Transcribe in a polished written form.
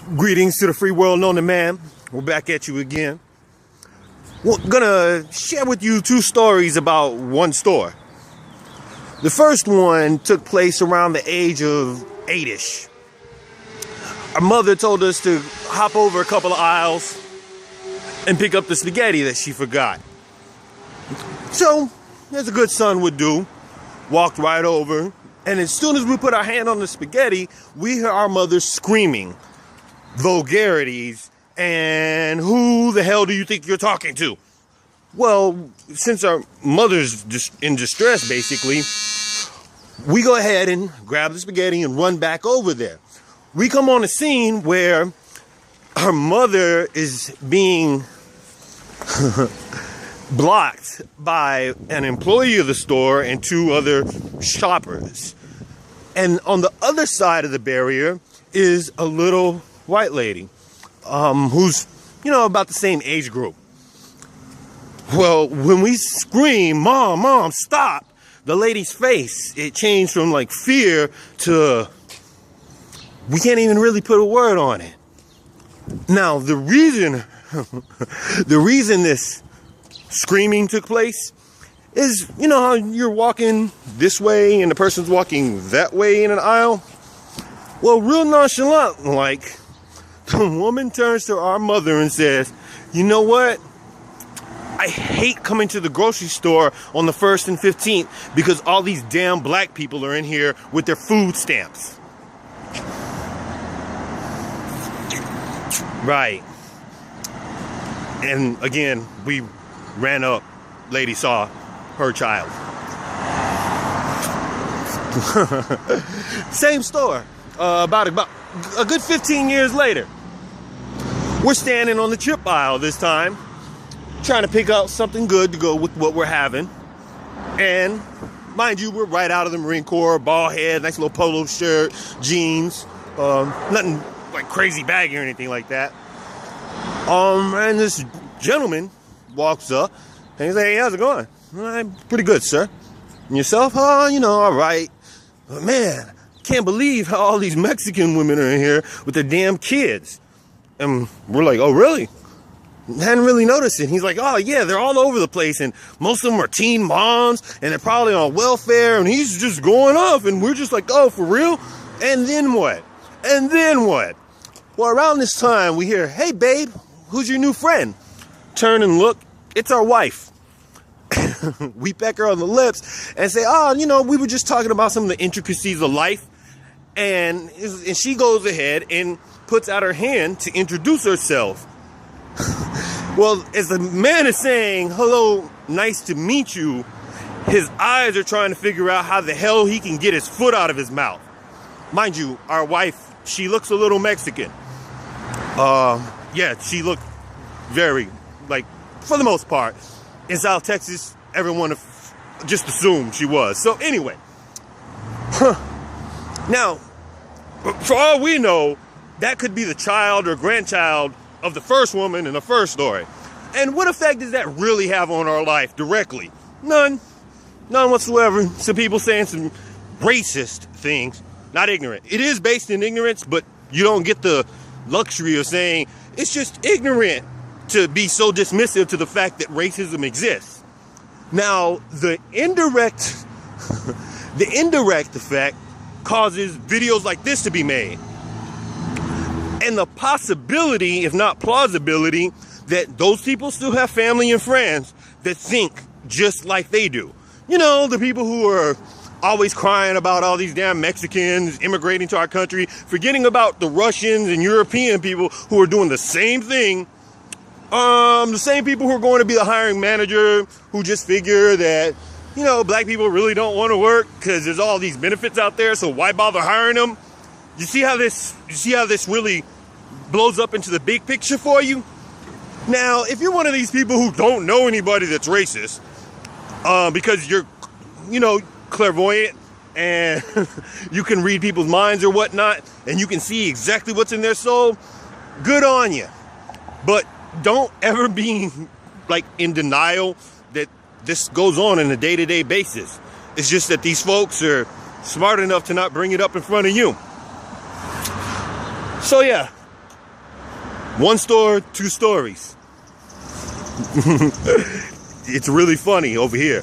Greetings to the free world known to man. We're back at you again. We're gonna share with you two stories about one store. The first one took place around the age of 8-ish. Our mother told us to hop over a couple of aisles and pick up the spaghetti that she forgot. So, as a good son would do, walked right over, and as soon as we put our hand on the spaghetti, we hear our mother screaming vulgarities, and who the hell do you think you're talking to? Well, since our mother's in distress, basically, we go ahead and grab the spaghetti and run back over there. We come on a scene where our mother is being blocked by an employee of the store and two other shoppers. And on the other side of the barrier is a little white lady who's, about the same age group. Well, when we scream, Mom, stop, the lady's face, it changed from like fear to we can't even really put a word on it. Now, the reason this screaming took place is, how you're walking this way and the person's walking that way in an aisle? Well, real nonchalant, like, the woman turns to our mother and says, you know what? I hate coming to the grocery store on the 1st and 15th because all these damn black people are in here with their food stamps. Right. And again, we ran up. Lady saw her child. Same store. About a good 15 years later. We're standing on the chip aisle this time, trying to pick out something good to go with what we're having. And mind you, we're right out of the Marine Corps, bald head, nice little polo shirt, jeans, nothing like crazy baggy or anything like that. And this gentleman walks up and he's like, hey, how's it going? I'm pretty good, sir. And yourself? Oh, all right. But man, can't believe how all these Mexican women are in here with their damn kids. And we're like, oh, really? Hadn't really noticed it. He's like, oh, yeah, they're all over the place. And most of them are teen moms. And they're probably on welfare. And he's just going off. And we're just like, oh, for real? And then what? And then what? Well, around this time, we hear, hey, babe, who's your new friend? Turn and look. It's our wife. We peck her on the lips and say, oh, we were just talking about some of the intricacies of life. And she goes ahead and puts out her hand to introduce herself. Well, as the man is saying, hello, nice to meet you, his eyes are trying to figure out how the hell he can get his foot out of his mouth. Mind you, our wife, she looks a little Mexican. Yeah, she looked very, for the most part, in South Texas, everyone just assumed she was. So anyway, now, for all we know, that could be the child or grandchild of the first woman in the first story. And what effect does that really have on our life directly? None whatsoever. Some people saying some racist things, not ignorant. It is based in ignorance, but you don't get the luxury of saying it's just ignorant to be so dismissive to the fact that racism exists. Now, the indirect effect causes videos like this to be made. And the possibility, if not plausibility, that those people still have family and friends that think just like they do. The people who are always crying about all these damn Mexicans immigrating to our country, forgetting about the Russians and European people who are doing the same thing. The same people who are going to be the hiring manager who just figure that, black people really don't want to work because there's all these benefits out there, so why bother hiring them? You see how this really blows up into the big picture for you? Now, if you're one of these people who don't know anybody that's racist, because you're, clairvoyant and you can read people's minds or whatnot, and you can see exactly what's in their soul, good on you. But don't ever be in denial that this goes on a day-to-day basis. It's just that these folks are smart enough to not bring it up in front of you. So yeah, One store, two stories. It's really funny over here.